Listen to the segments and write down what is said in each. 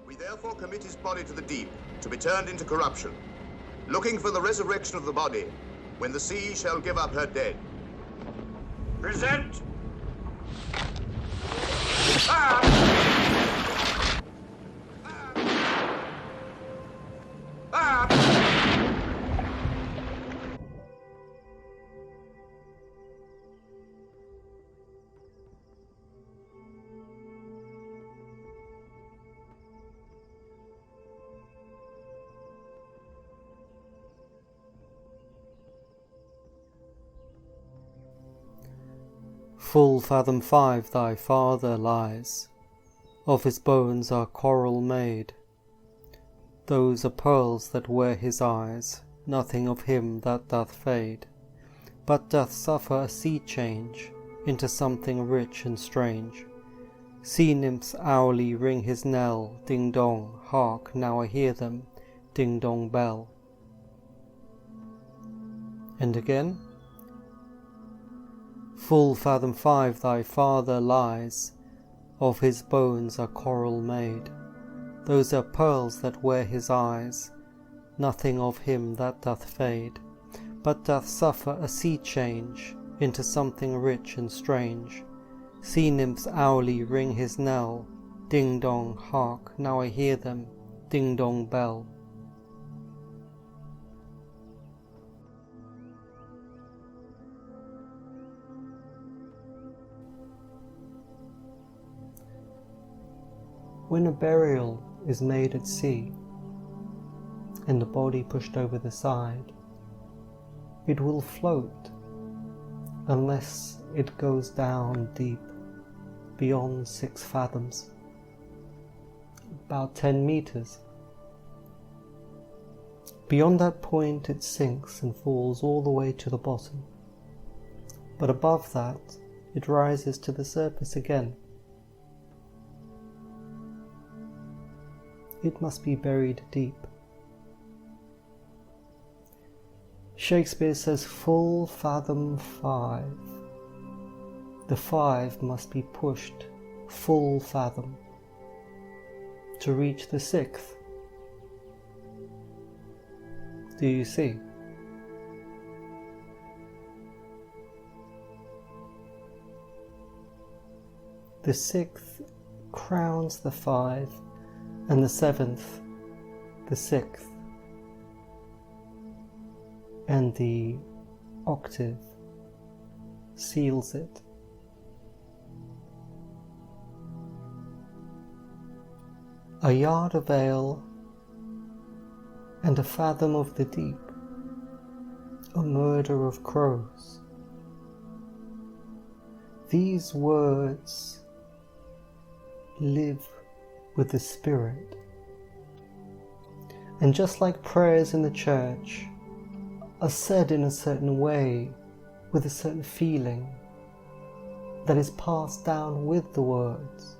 We therefore commit his body to the deep, to be turned into corruption, looking for the resurrection of the body, when the sea shall give up her dead. Present! Full fathom 5 thy father lies, of his bones are coral made. Those are pearls that wear his eyes, nothing of him that doth fade, but doth suffer a sea change into something rich and strange. Sea nymphs hourly ring his knell, ding dong, hark, now I hear them, ding dong bell. And again. Full fathom 5 thy father lies, of his bones are coral made. Those are pearls that wear his eyes, nothing of him that doth fade, but doth suffer a sea change into something rich and strange. Sea nymphs hourly ring his knell, ding dong, hark, now I hear them, ding dong bell. When a burial is made at sea, and the body pushed over the side, it will float unless it goes down deep, beyond 6 fathoms, about 10 meters. Beyond that point it sinks and falls all the way to the bottom, but above that it rises to the surface again. It must be buried deep. Shakespeare says full fathom 5. The 5 must be pushed full fathom to reach the 6th. Do you see? The 6th crowns the 5, and the 7th, the 6th, and the octave seals it. A yard of ale and a fathom of the deep, a murder of crows. These words live with the Spirit. And just like prayers in the church are said in a certain way, with a certain feeling that is passed down with the words,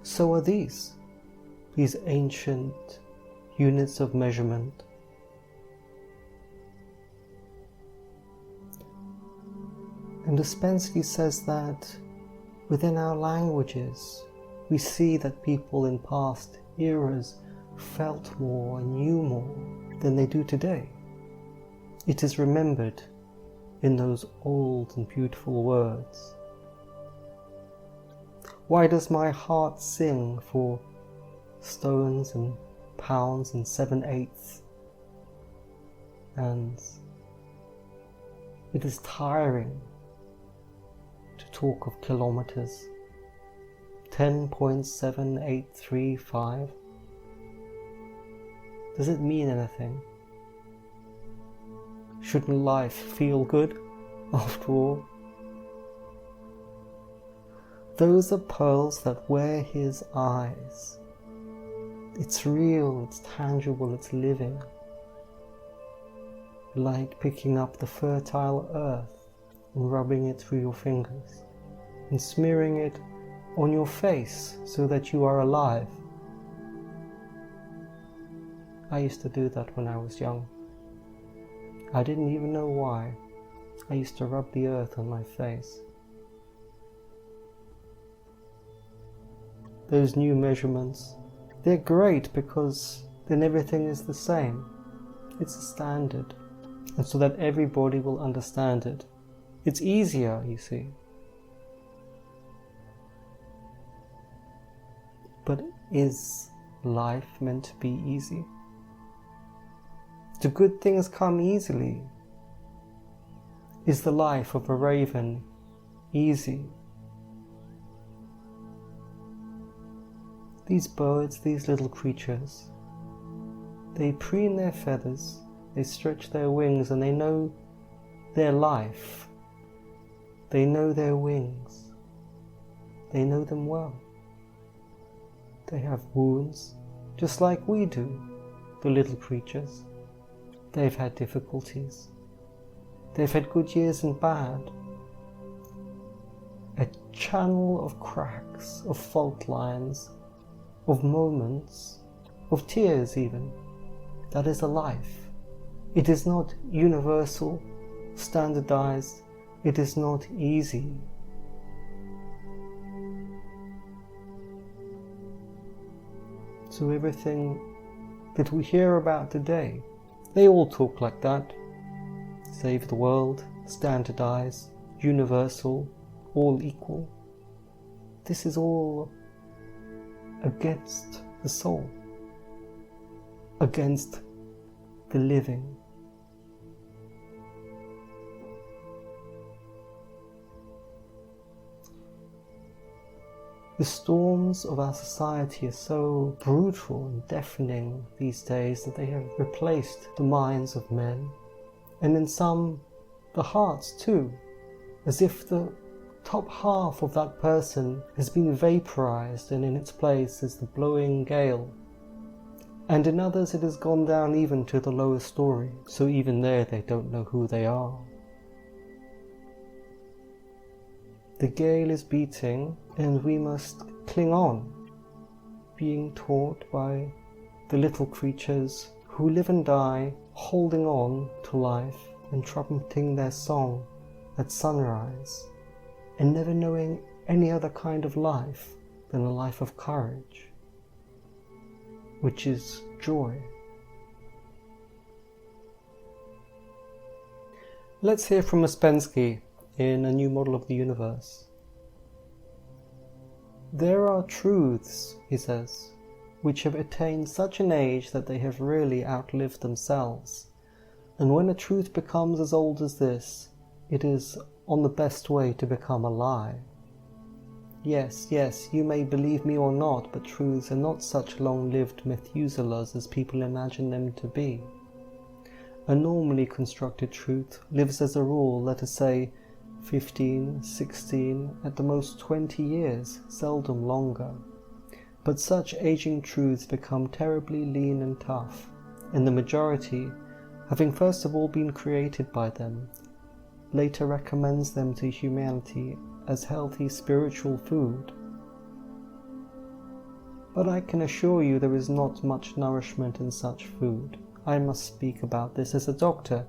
so are these ancient units of measurement. And Ouspensky says that within our languages, we see that people in past eras felt more and knew more than they do today. It is remembered in those old and beautiful words. Why does my heart sing for stones and pounds and 7/8? And it is tiring to talk of kilometers. 10.7835. Does it mean anything? Shouldn't life feel good after all? Those are pearls that wear his eyes. It's real, it's tangible, it's living. Like picking up the fertile earth and rubbing it through your fingers and smearing it on your face so that you are alive. I used to do that when I was young. I didn't even know why. I used to rub the earth on my face. those new measurements. They're great because then everything is the same. It's a standard, and so that everybody will understand it. It's easier, you see. But is life meant to be easy? Do good things come easily? Is the life of a raven easy? These birds, these little creatures, they preen their feathers, they stretch their wings, and they know their life. They know their wings. They know them well. They have wounds, just like we do, the little creatures. They've had difficulties. They've had good years and bad. A channel of cracks, of fault lines, of moments, of tears even. That is a life. It is not universal, standardized. It is not easy. So everything that we hear about today, they all talk like that. Save the world, standardize, universal, all equal. This is all against the soul, against the living. The storms of our society are so brutal and deafening these days that they have replaced the minds of men, and in some, the hearts too, as if the top half of that person has been vaporized and in its place is the blowing gale. And in others it has gone down even to the lower story, so even there they don't know who they are. The gale is beating, and we must cling on, being taught by the little creatures who live and die, holding on to life and trumpeting their song at sunrise, and never knowing any other kind of life than a life of courage, which is joy. Let's hear from Ouspensky in A New Model of the Universe. There are truths, he says, which have attained such an age that they have really outlived themselves. And when a truth becomes as old as this, it is on the best way to become a lie. Yes, you may believe me or not, but truths are not such long-lived Methuselahs as people imagine them to be. A normally constructed truth lives as a rule, let us say, 15, 16, at the most 20 years, seldom longer. But such aging truths become terribly lean and tough, and the majority, having first of all been created by them, later recommends them to humanity as healthy spiritual food. But I can assure you there is not much nourishment in such food. I must speak about this as a doctor.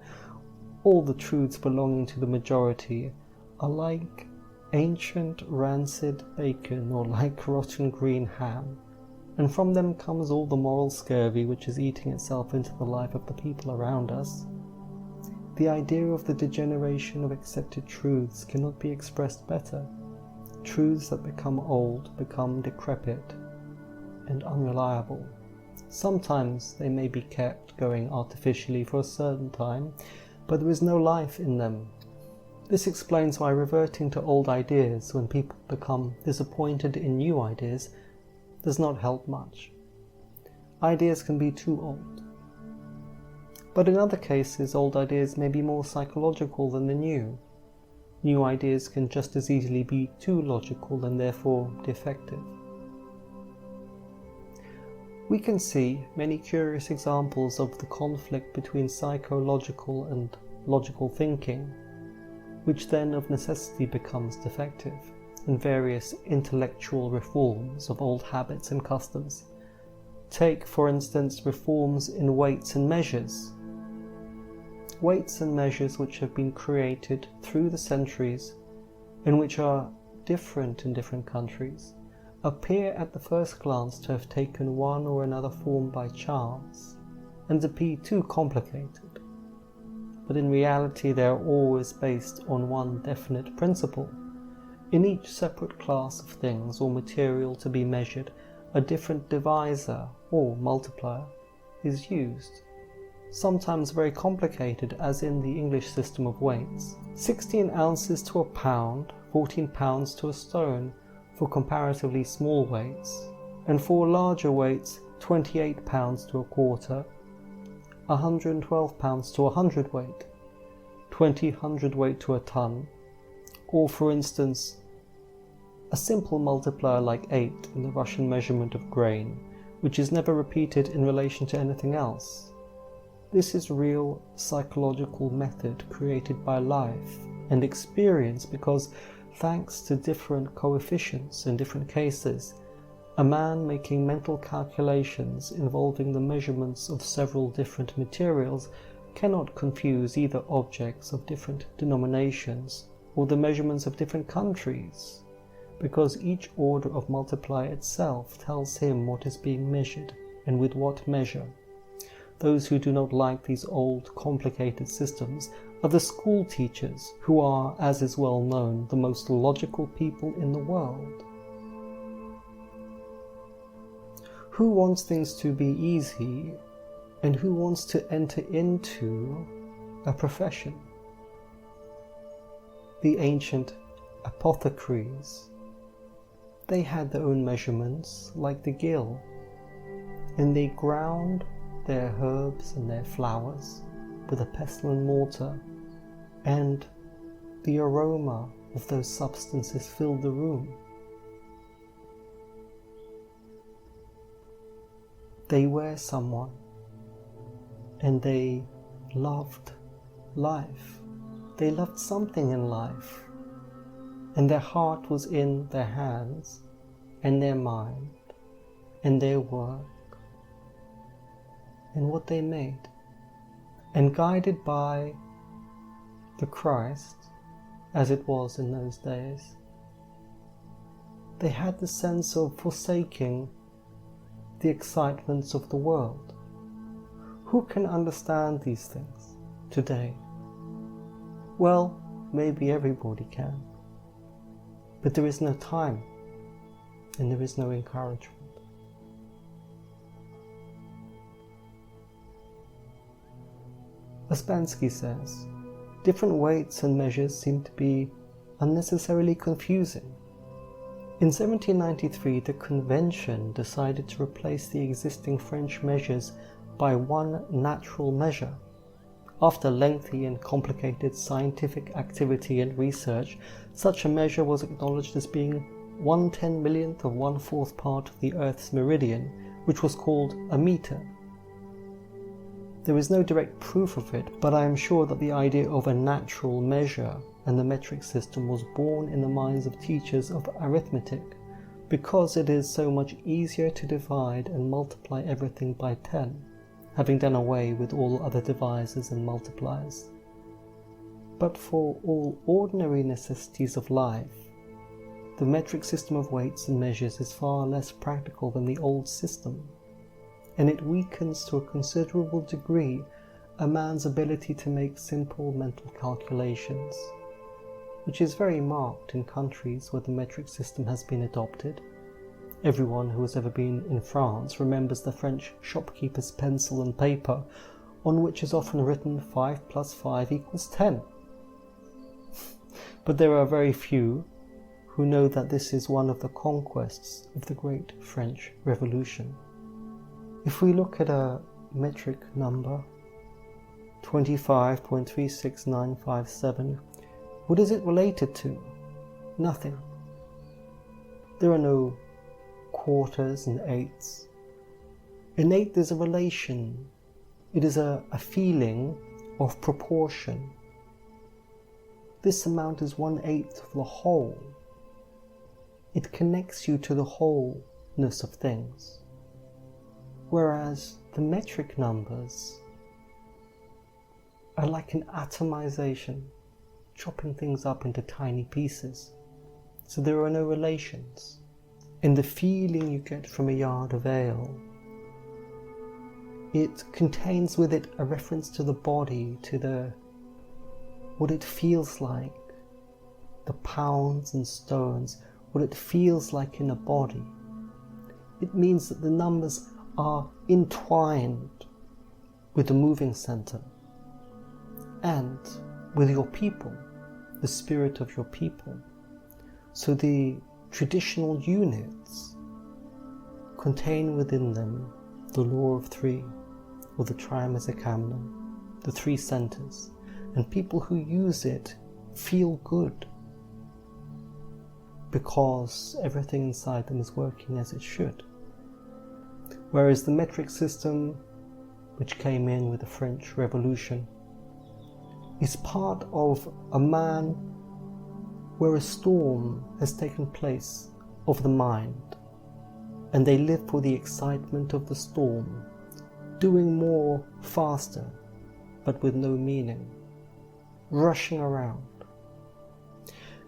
All the truths belonging to the majority are like ancient rancid bacon or like rotten green ham, and from them comes all the moral scurvy which is eating itself into the life of the people around us. The idea of the degeneration of accepted truths cannot be expressed better. Truths that become old become decrepit and unreliable. Sometimes they may be kept going artificially for a certain time, but there is no life in them. This explains why reverting to old ideas when people become disappointed in new ideas does not help much. Ideas can be too old. But in other cases, old ideas may be more psychological than the new. New ideas can just as easily be too logical and therefore defective. We can see many curious examples of the conflict between psychological and logical thinking, which then of necessity becomes defective, in various intellectual reforms of old habits and customs. Take, for instance, reforms in weights and measures. Weights and measures which have been created through the centuries and which are different in different countries, appear at the first glance to have taken one or another form by chance, and to be too complicated. But in reality they are always based on one definite principle. In each separate class of things or material to be measured, a different divisor or multiplier is used, sometimes very complicated, as in the English system of weights. 16 ounces to a pound, 14 pounds to a stone for comparatively small weights, and for larger weights 28 pounds to a quarter, 112 pounds to a hundredweight, 20 hundredweight to a ton, or for instance a simple multiplier like 8 in the Russian measurement of grain, which is never repeated in relation to anything else. This is real psychological method created by life and experience, because thanks to different coefficients in different cases, a man making mental calculations involving the measurements of several different materials cannot confuse either objects of different denominations or the measurements of different countries, because each order of multiplier itself tells him what is being measured and with what measure. Those who do not like these old, complicated systems are the school teachers, who are, as is well known, the most logical people in the world. Who wants things to be easy, and who wants to enter into a profession? The ancient apothecaries, they had their own measurements like the gill, and they ground their herbs and their flowers with a pestle and mortar, and the aroma of those substances filled the room. They were someone, and they loved life. They loved something in life, and their heart was in their hands and their mind and their work and what they made. And guided by the Christ, as it was in those days, they had the sense of forsaking the excitements of the world. Who can understand these things today? Well, maybe everybody can. But there is no time, and there is no encouragement. Ouspensky says, different weights and measures seem to be unnecessarily confusing. In 1793, the Convention decided to replace the existing French measures by one natural measure. After lengthy and complicated scientific activity and research, such a measure was acknowledged as being 1/10,000,000th of 1/4 part of the Earth's meridian, which was called a meter. There is no direct proof of it, but I am sure that the idea of a natural measure and the metric system was born in the minds of teachers of arithmetic, because it is so much easier to divide and multiply everything by 10, having done away with all other divisors and multipliers. But for all ordinary necessities of life, the metric system of weights and measures is far less practical than the old system, and it weakens to a considerable degree a man's ability to make simple mental calculations, which is very marked in countries where the metric system has been adopted. Everyone who has ever been in France remembers the French shopkeeper's pencil and paper, on which is often written 5 + 5 = 10. But there are very few who know that this is one of the conquests of the great French Revolution. If we look at a metric number, 25.36957, what is it related to? Nothing. There are no quarters and eighths. In eighth is a relation. It is a feeling of proportion. This amount is 1/8 of the whole. It connects you to the wholeness of things. Whereas the metric numbers are like an atomization, chopping things up into tiny pieces. So there are no relations. and the feeling you get from a yard of ale, it contains with it a reference to the body, to what it feels like, the pounds and stones, what it feels like in a body. It means that the numbers are entwined with the moving center and with your people, the spirit of your people. So the traditional units contain within them the law of three, or the trimezzicamnum, the three centers, and people who use it feel good because everything inside them is working as it should. Whereas the metric system, which came in with the French Revolution, is part of a man where a storm has taken place of the mind, and they live for the excitement of the storm, doing more faster, but with no meaning, rushing around.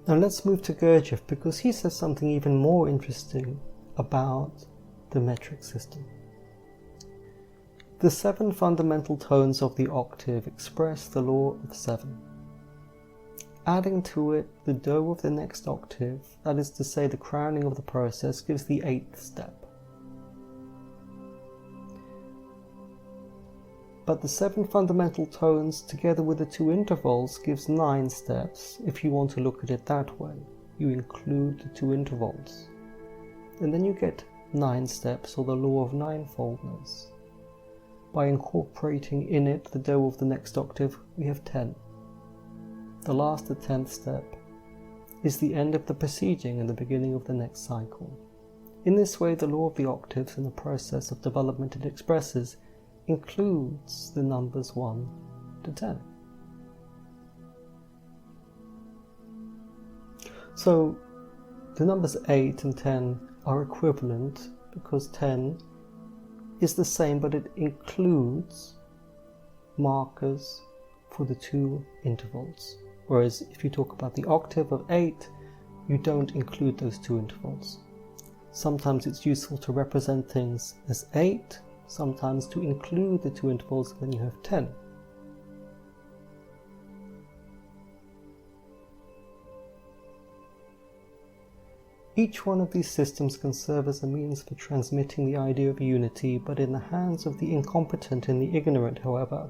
Now let's move to Gurdjieff, because he says something even more interesting about the metric system. The 7 fundamental tones of the octave express the law of 7. Adding to it the do of the next octave, that is to say the crowning of the process, gives the 8th step. But the 7 fundamental tones together with the 2 intervals gives 9 steps, if you want to look at it that way. You include the 2 intervals. And then you get 9 steps, or the law of ninefoldness. By incorporating in it the do of the next octave, we have 10. The last, the 10th step, is the end of the preceding and the beginning of the next cycle. In this way, the law of the octaves in the process of development it expresses includes the numbers 1 to 10. So the numbers 8 and 10 are equivalent because 10 is the same, but it includes markers for the 2 intervals. Whereas if you talk about the octave of 8, you don't include those 2 intervals. Sometimes it's useful to represent things as 8, sometimes to include the 2 intervals, and then you have 10. Each one of these systems can serve as a means for transmitting the idea of unity, but in the hands of the incompetent and the ignorant, however,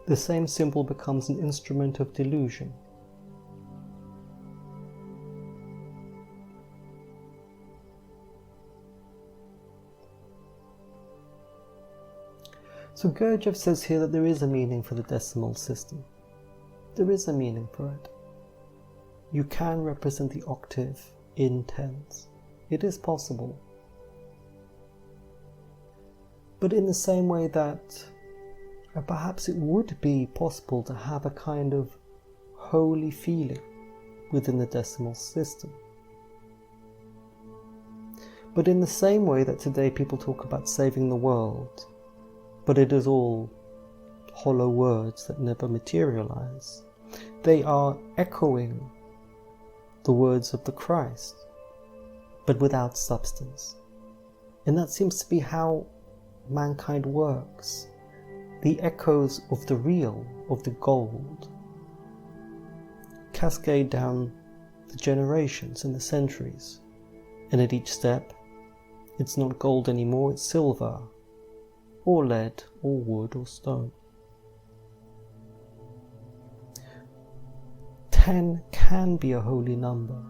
the same symbol becomes an instrument of delusion. So Gurdjieff says here that there is a meaning for the decimal system. There is a meaning for it. You can represent the octave in tens. It is possible. But in the same way that perhaps it would be possible to have a kind of holy feeling within the decimal system. But in the same way that today people talk about saving the world, but it is all hollow words that never materialize. They are echoing the words of the Christ, but without substance. And that seems to be how mankind works. The echoes of the real, of the gold, cascade down the generations and the centuries. And at each step, it's not gold anymore, it's silver, or lead, or wood, or stone. 10 can be a holy number,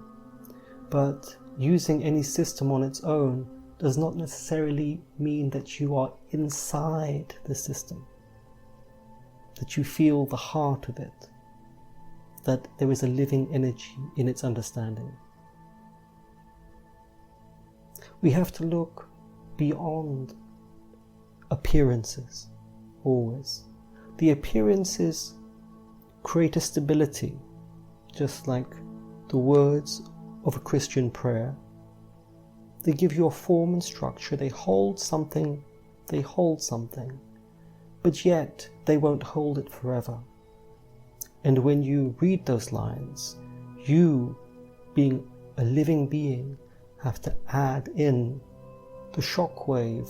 but using any system on its own does not necessarily mean that you are inside the system, that you feel the heart of it, that there is a living energy in its understanding. We have to look beyond appearances, always. The appearances create a stability, just like the words of a Christian prayer. They give you a form and structure, they hold something, but yet they won't hold it forever. And when you read those lines, you, being a living being, have to add in the shockwave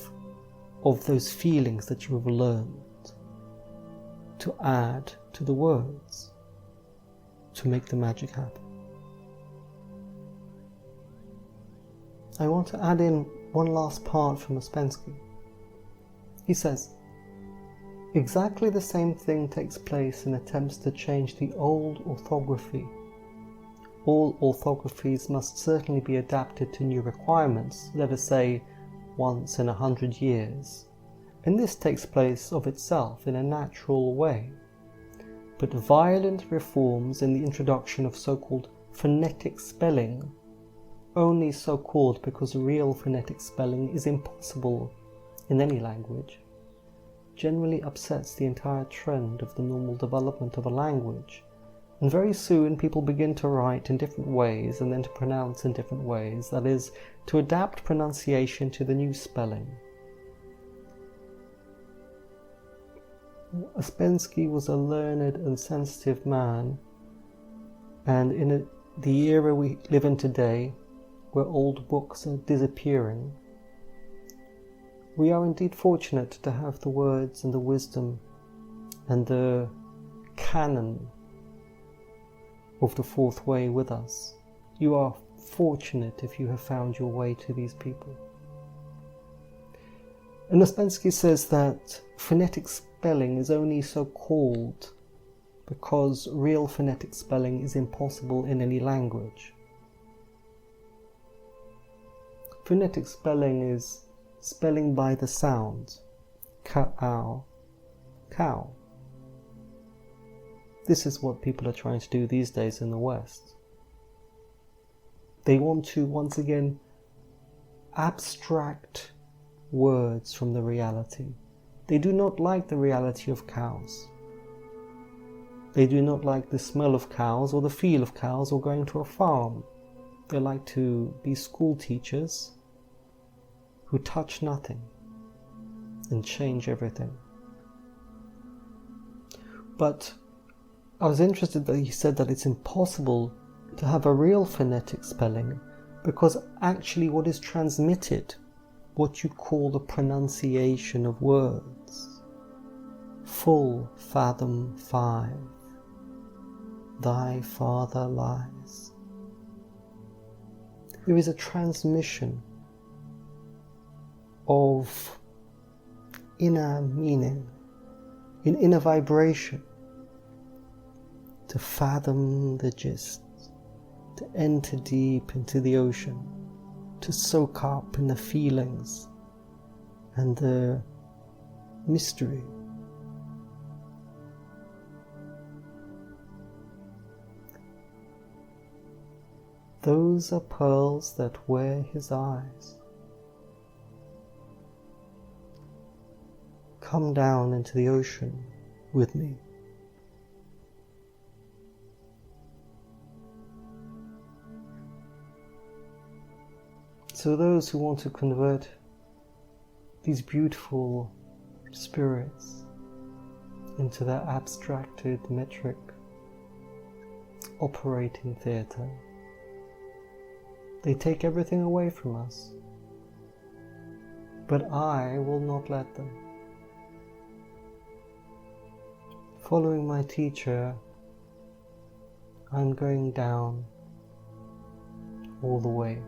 of those feelings that you have learned to add to the words to make the magic happen. I want to add in one last part from Ouspensky. He says, exactly the same thing takes place in attempts to change the old orthography. All orthographies must certainly be adapted to new requirements, let us say once in 100 years, and this takes place of itself in a natural way. But violent reforms in the introduction of so-called phonetic spelling, only so-called because real phonetic spelling is impossible in any language, generally upsets the entire trend of the normal development of a language, and very soon people begin to write in different ways and then to pronounce in different ways, that is, to adapt pronunciation to the new spelling. Ouspensky was a learned and sensitive man, and in the era we live in today, where old books are disappearing, we are indeed fortunate to have the words and the wisdom and the canon of the fourth way with us. You are fortunate if you have found your way to these people. And Ouspensky says that phonetic spelling is only so called because real phonetic spelling is impossible in any language. Phonetic spelling is spelling by the sound, cow, cow. This is what people are trying to do these days in the West. They want to, once again, abstract words from the reality. They do not like the reality of cows. They do not like the smell of cows or the feel of cows or going to a farm. They like to be school teachers who touch nothing and change everything. But I was interested that he said that it's impossible to have a real phonetic spelling because actually what is transmitted, what you call the pronunciation of words, full fathom 5, thy father lies. There is a transmission of inner meaning, in inner vibration, to fathom the gist, to enter deep into the ocean, to soak up in the feelings and the mystery. Those are pearls that wear his eyes. Come down into the ocean with me. So those who want to convert these beautiful spirits into their abstracted metric operating theatre, they take everything away from us. But I will not let them. Following my teacher, I'm going down all the way.